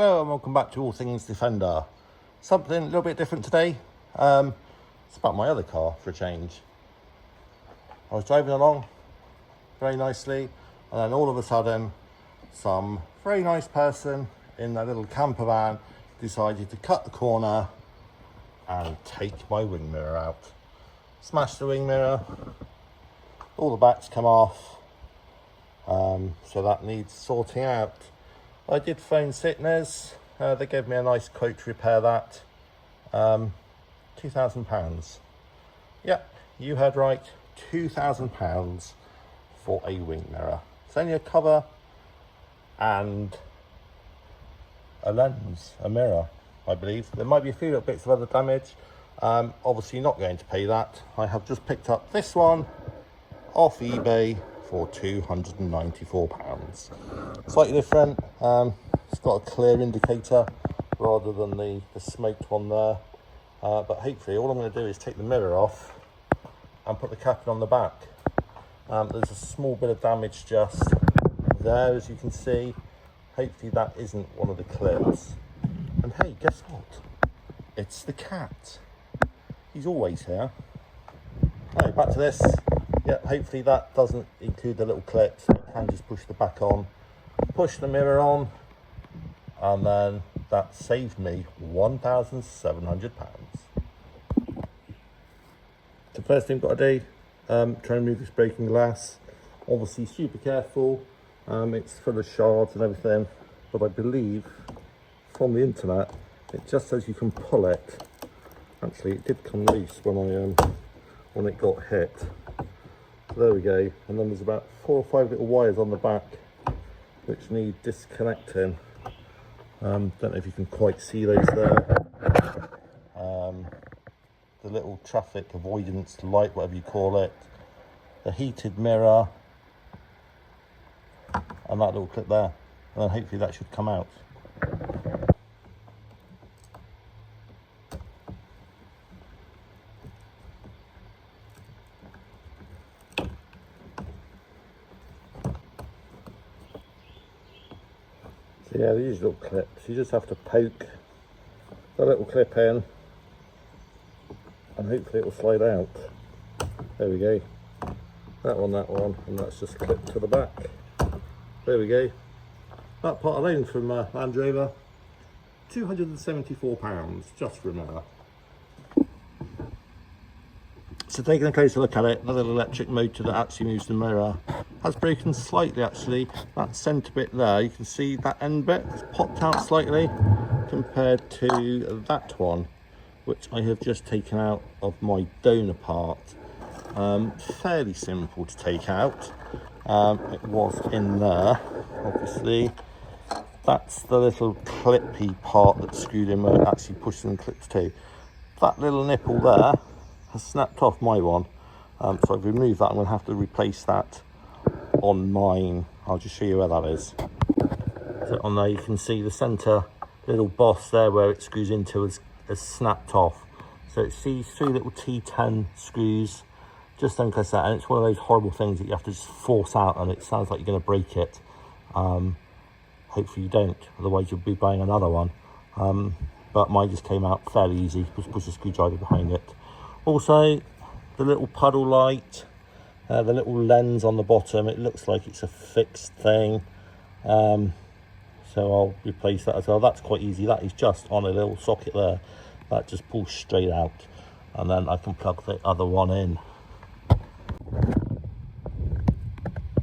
Hello and welcome back to All Things Defender. Something a little bit different today. It's about my other car for a change. I was driving along very nicely and then all of a sudden some very nice person in a little camper van decided to cut the corner and take my wing mirror out. Smashed the wing mirror, all the backs come off, so that needs sorting out. I did phone Sytners. They gave me a nice quote to repair that. £2,000. Yep, you heard right, £2,000 for a wing mirror. It's only a cover and a lens, a mirror, I believe. There might be a few little bits of other damage. Obviously not going to pay that. I have just picked up this one off eBay for £294. Slightly different. It's got a clear indicator rather than the smoked one there. But hopefully all I'm going to do is take the mirror off and put the cap on the back. There's a small bit of damage just there, as you can see. Hopefully that isn't one of the clips. And hey, guess what? It's the cat. He's always here. Right, back to this. Yeah, hopefully that doesn't include the little clips. You can just push the back on, push the mirror on, and then that saved me £1,700. The first thing I've got to do, try and remove this breaking glass. Obviously super careful. It's full of shards and everything, but I believe from the internet it just says you can pull it. Actually, it did come loose when it got hit. So there we go. And then there's about 4 or 5 little wires on the back which need disconnecting. Don't know if you can quite see those there. The little traffic avoidance light, whatever you call it, the heated mirror, and that little clip there. And then hopefully that should come out. So yeah, these little clips, you just have to poke the little clip in and hopefully it will slide out. There we go. That one, and that's just clipped to the back. There we go. That part alone from Range Rover, £274 just for a mirror. So taking a closer look at it, the little electric motor that actually moves the mirror has broken slightly actually. That centre bit there, you can see that end bit has popped out slightly compared to that one, which I have just taken out of my donor part. Fairly simple to take out. It was in there, obviously. That's the little clippy part that's screwed in where it actually pushes in clips too. That little nipple there has snapped off my one, so I've removed that. I'm going to have to replace that on mine. I'll just show you where that is. So on there you can see the centre little boss there where it screws into has snapped off. So it's these 3 little T10 screws just unclips that, and it's one of those horrible things that you have to just force out, and it sounds like you're going to break it. Hopefully you don't, otherwise you'll be buying another one. But mine just came out fairly easy. Just push the screwdriver behind it. Also, the little puddle light, the little lens on the bottom, it looks like it's a fixed thing. So I'll replace that as well. That's quite easy. That is just on a little socket there. That just pulls straight out. And then I can plug the other one in.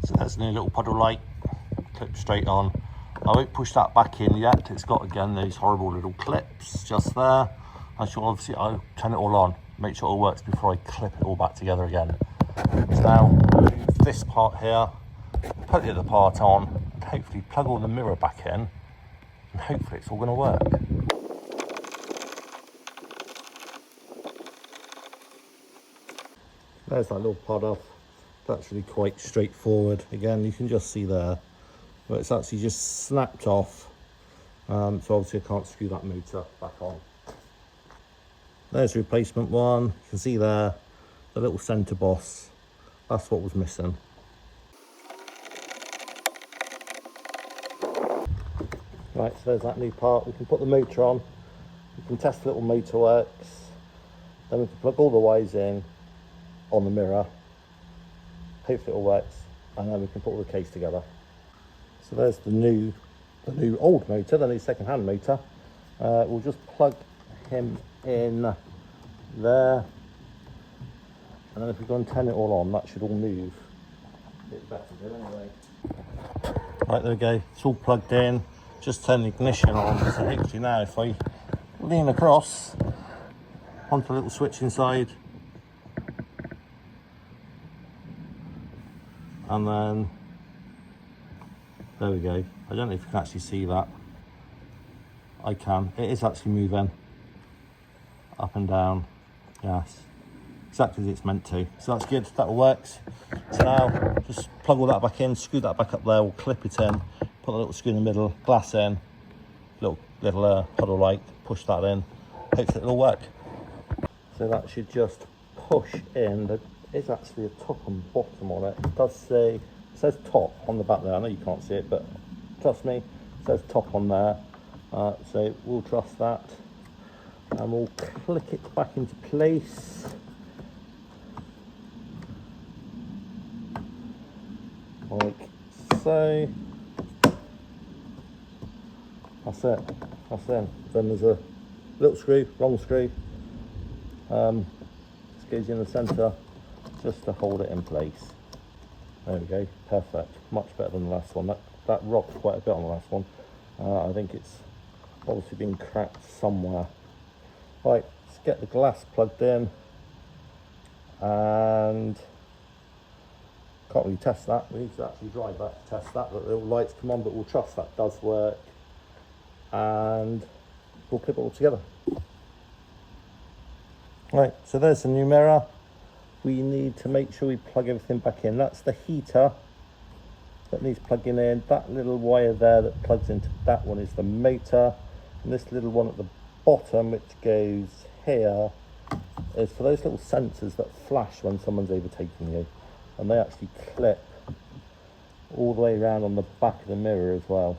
So there's a new little puddle light, clip straight on. I won't push that back in yet. It's got, again, those horrible little clips just there. I'll turn it all on, make sure it all works before I clip it all back together again. So now, move this part here, put the other part on, and hopefully plug all the mirror back in, and hopefully it's all going to work. There's that little pod off. That's really quite straightforward. Again, you can just see there, but it's actually just snapped off. So obviously I can't screw that motor back on. There's the replacement one. You can see there, the little centre boss. That's what was missing. Right, so there's that new part. We can put the motor on, we can test the little motor works, then we can plug all the wires in on the mirror, hopefully it all works, and then we can put all the case together. So there's the new old motor, the new second-hand motor. We'll just plug him in there, and then if we go and turn it all on, that should all move. It's better to do anyway. Right, there we go, it's all plugged in. Just turn the ignition on, so hopefully now if I lean across onto the little switch inside, and then there we go. I don't know if you can actually see that. I can. It is actually moving up and down. Yes, exactly as it's meant to. So that's good. That all works. So now just plug all that back in, screw that back up there. We'll clip it in. Put a little screw in the middle, glass in, little puddle light. Push that in. Hopefully it'll work. So that should just push in. There is actually a top and bottom on it. It does say, it says top on the back there. I know you can't see it, but trust me, it says top on there. So we'll trust that, and we'll click it back into place. Like so. That's it. That's in. Then there's a little screw, long screw. This goes in the centre just to hold it in place. There we go. Perfect. Much better than the last one. That rocked quite a bit on the last one. I think it's obviously been cracked somewhere. Right, let's get the glass plugged in, and can't really test that. We need to actually drive that to test that. The little lights come on, but we'll trust that does work, and we'll clip it all together. Right, so there's the new mirror. We need to make sure we plug everything back in. That's the heater that needs plugging in. That little wire there that plugs into that one is the motor, and this little one at the bottom, which goes here, is for those little sensors that flash when someone's overtaking you, and they actually clip all the way around on the back of the mirror as well.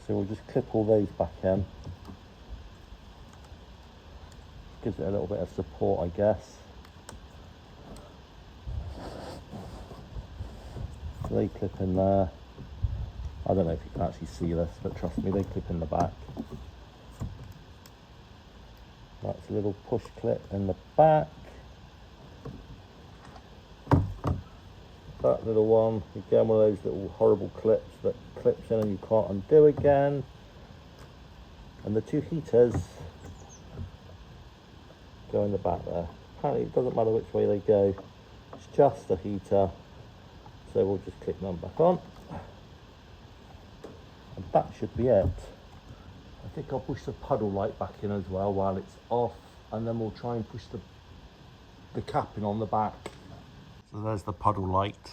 So we'll just clip all those back in. Gives it a little bit of support, I guess. So they clip in there. I don't know if you can actually see this, but trust me, they clip in the back. That's a little push clip in the back. That little one, again, one of those little horrible clips that clips in and you can't undo again. And the two heaters go in the back there. Apparently it doesn't matter which way they go, it's just a heater. So we'll just click them back on. And that should be it. I think I'll push the puddle light back in as well while it's off, and then we'll try and push the cap in on the back. So there's the puddle light.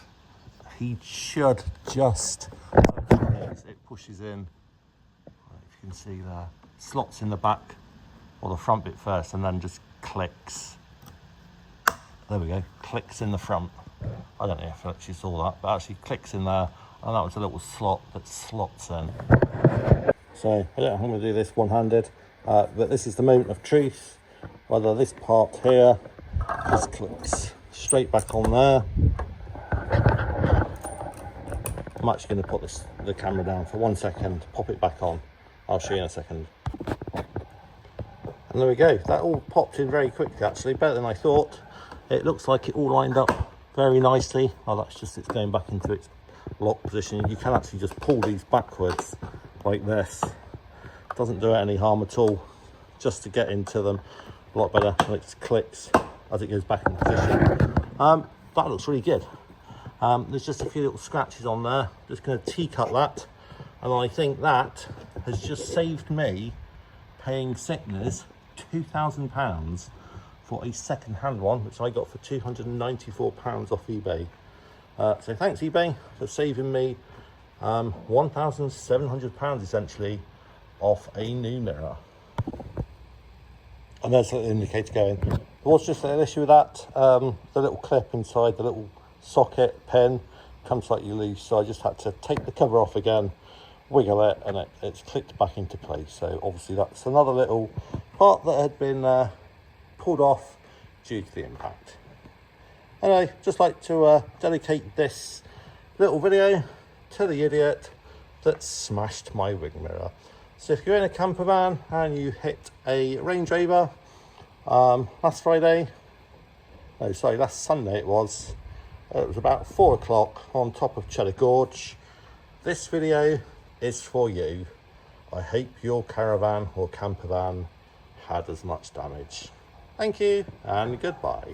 He should just, it pushes in, if you can see there, slots in the back, or the front bit first, and then just clicks. There we go, clicks in the front. I don't know if I actually saw that, but actually clicks in there, and that was a little slot that slots in. So I don't know how I'm going to do this one-handed, but this is the moment of truth. Whether this part here just clicks straight back on there. I'm actually going to put the camera down for 1 second, pop it back on. I'll show you in a second. And there we go. That all popped in very quickly, actually, better than I thought. It looks like it all lined up very nicely. Oh, that's just it's going back into its lock position. You can actually just pull these backwards like this. Doesn't do it any harm at all, just to get into them a lot better. And it just clicks as it goes back in position. That looks really good. There's just a few little scratches on there. Just going to T-cut that, and I think that has just saved me paying Sytner's £2,000 for a second-hand one, which I got for £294 off eBay. So thanks eBay for saving me £1,700 essentially off a new mirror. And there's the indicator going. There was just an issue with that. The little clip inside the little socket pin comes slightly loose, so I just had to take the cover off again, wiggle it, and it's clicked back into place. So obviously that's another little part that had been pulled off due to the impact. Anyway, just like to dedicate this little video to the idiot that smashed my wing mirror. So if you're in a camper van and you hit a Range Rover last Sunday it was about 4 o'clock on top of Cheddar Gorge, this video is for you. I hope your caravan or camper van had as much damage. Thank you and goodbye.